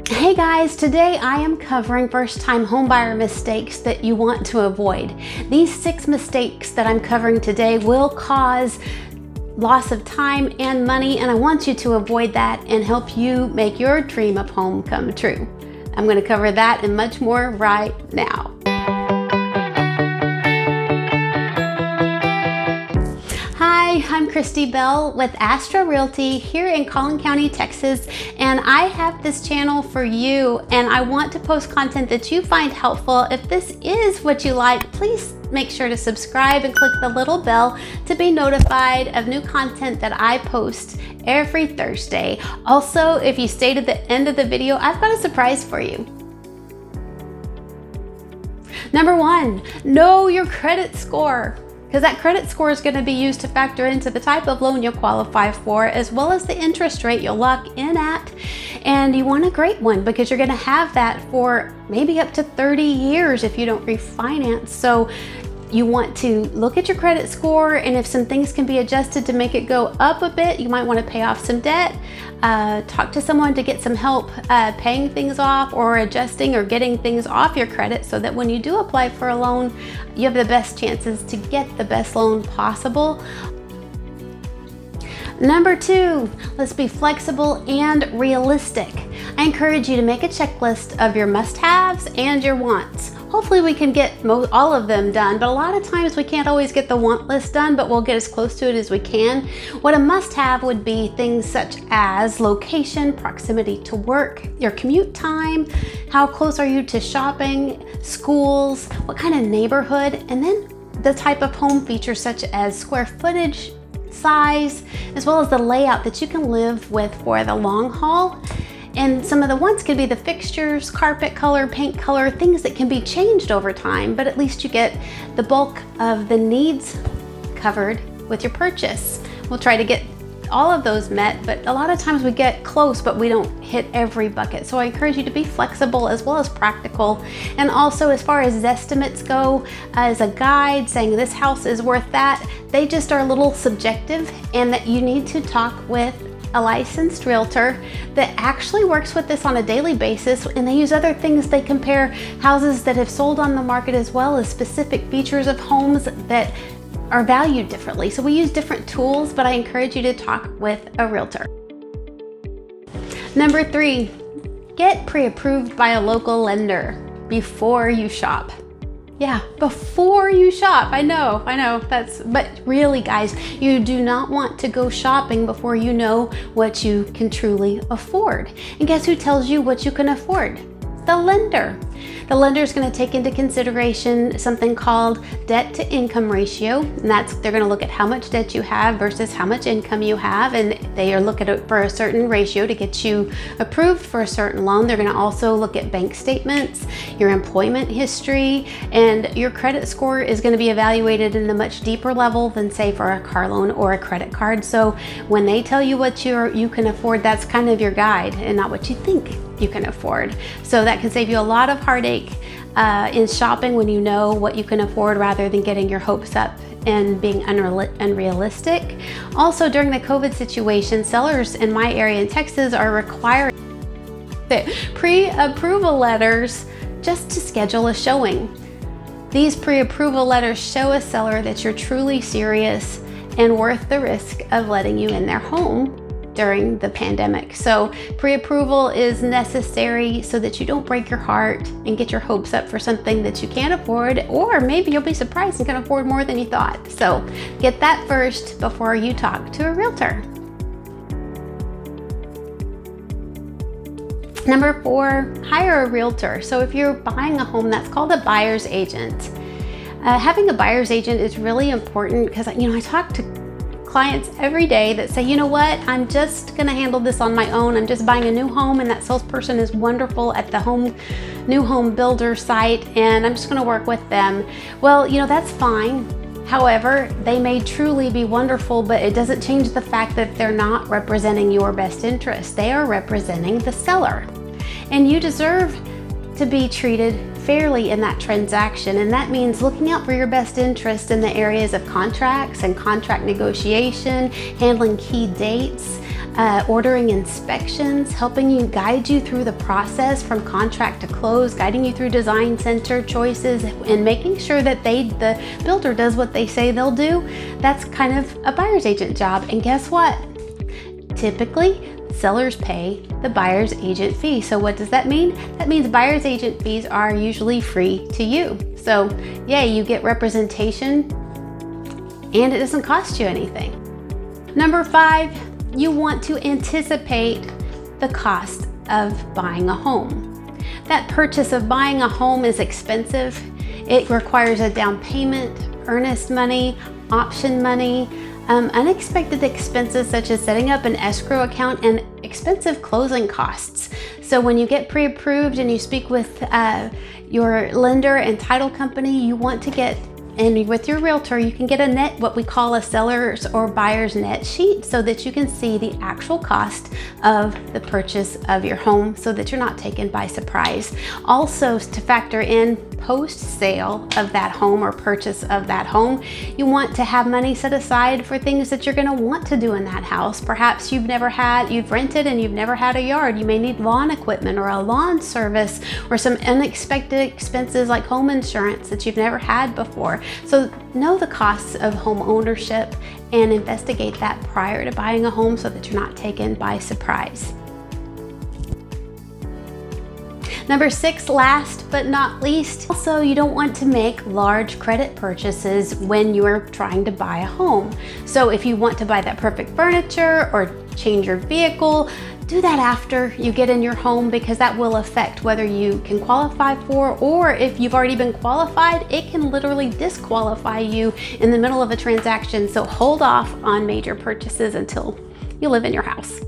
Hey guys, today I am covering first-time homebuyer mistakes that you want to avoid. These 6 mistakes that I'm covering today will cause loss of time and money, and I want you to avoid that and help you make your dream of home come true. I'm going to cover that and much more right now. Hi, I'm Kristi Bell with Realty here in Collin County, Texas, and I have this channel for you, and I want to post content that you find helpful. If this is what you like, please make sure to subscribe and click the little bell to be notified of new content that I post every Thursday. Also, if you stayed at the end of the video, I've got a surprise for you. Number 1, know your credit score, because that credit score is going to be used to factor into the type of loan you'll qualify for, as well as the interest rate you'll lock in at. And you want a great one because you're going to have that for maybe up to 30 years if you don't refinance. So you want to look at your credit score, and if some things can be adjusted to make it go up a bit, you might want to pay off some debt, talk to someone to get some help paying things off or adjusting or getting things off your credit so that when you do apply for a loan, you have the best chances to get the best loan possible. Number 2, let's be flexible and realistic. I encourage you to make a checklist of your must-haves and your wants. Hopefully we can get all of them done, but a lot of times we can't always get the want list done, but we'll get as close to it as we can. What a must-have would be things such as location, proximity to work, your commute time, how close are you to shopping, schools, what kind of neighborhood, and then the type of home features such as square footage, size, as well as the layout that you can live with for the long haul. And some of the wants could be the fixtures, carpet color, paint color, things that can be changed over time, but at least you get the bulk of the needs covered with your purchase. We'll try to get all of those met, but a lot of times we get close, but we don't hit every bucket. So I encourage you to be flexible as well as practical. And also, as far as estimates go, as a guide saying this house is worth that, they just are a little subjective, and that you need to talk with a licensed realtor that actually works with this on a daily basis, and they use other things. They compare houses that have sold on the market as well as specific features of homes that are valued differently. So we use different tools, but I encourage you to talk with a realtor. Number 3, get pre-approved by a local lender before you shop. Yeah, before you shop. I know, but really guys, you do not want to go shopping before you know what you can truly afford. And guess who tells you what you can afford? The lender. The lender is going to take into consideration something called debt to income ratio, and they're going to look at how much debt you have versus how much income you have, and they are looking at it for a certain ratio to get you approved for a certain loan. They're going to also look at bank statements, your employment history, and your credit score is going to be evaluated in a much deeper level than, say, for a car loan or a credit card. So when they tell you what you can afford, that's kind of your guide and not what you think you can afford. So that can save you a lot of heartache in shopping when you know what you can afford, rather than getting your hopes up and being unrealistic. Also, during the COVID situation, sellers in my area in Texas are requiring pre-approval letters just to schedule a showing. These pre-approval letters show a seller that you're truly serious and worth the risk of letting you in their home during the pandemic. So pre-approval is necessary so that you don't break your heart and get your hopes up for something that you can't afford, or maybe you'll be surprised and can afford more than you thought. So get that first before you talk to a realtor. Number 4, hire a realtor. So if you're buying a home, that's called a buyer's agent. Having a buyer's agent is really important because, I talk to clients every day that say, you know what, I'm just gonna handle this on my own. I'm just buying a new home, and that salesperson is wonderful at the new home builder site, and I'm just gonna work with them. Well, that's fine. However, they may truly be wonderful, but it doesn't change the fact that they're not representing your best interest. They are representing the seller, and you deserve to be treated fairly in that transaction, and that means looking out for your best interest in the areas of contracts and contract negotiation, handling key dates, ordering inspections, helping you, guide you through the process from contract to close, guiding you through design center choices, and making sure that the builder does what they say they'll do. That's kind of a buyer's agent job. And guess what? Typically, sellers pay the buyer's agent fee. So what does that mean? That means buyer's agent fees are usually free to you. So yeah, you get representation and it doesn't cost you anything. Number 5, you want to anticipate the cost of buying a home. That purchase of buying a home is expensive. It requires a down payment, earnest money, option money, unexpected expenses such as setting up an escrow account, and expensive closing costs. So when you get pre-approved and you speak with your lender and title company, you want to get, and with your realtor, you can get a net, what we call a seller's or buyer's net sheet, so that you can see the actual cost of the purchase of your home so that you're not taken by surprise. Also, to factor in post-sale of that home or purchase of that home, you want to have money set aside for things that you're going to want to do in that house. Perhaps you've rented and you've never had a yard. You may need lawn equipment or a lawn service or some unexpected expenses like home insurance that you've never had before. So know the costs of home ownership and investigate that prior to buying a home so that you're not taken by surprise. Number 6, last but not least, also you don't want to make large credit purchases when you're trying to buy a home. So if you want to buy that perfect furniture or change your vehicle, do that after you get in your home, because that will affect whether you can qualify for, or if you've already been qualified, it can literally disqualify you in the middle of a transaction. So hold off on major purchases until you live in your house.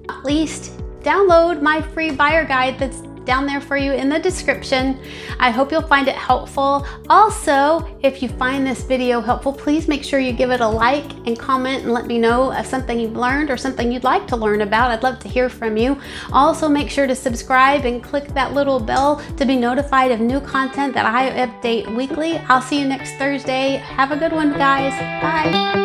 At least download my free buyer guide that's down there for you in the description. I hope you'll find it helpful. Also, if you find this video helpful, please make sure you give it a like and comment and let me know of something you've learned or something you'd like to learn about. I'd love to hear from you. Also, make sure to subscribe and click that little bell to be notified of new content that I update weekly. I'll see you next Thursday. Have a good one, guys. Bye.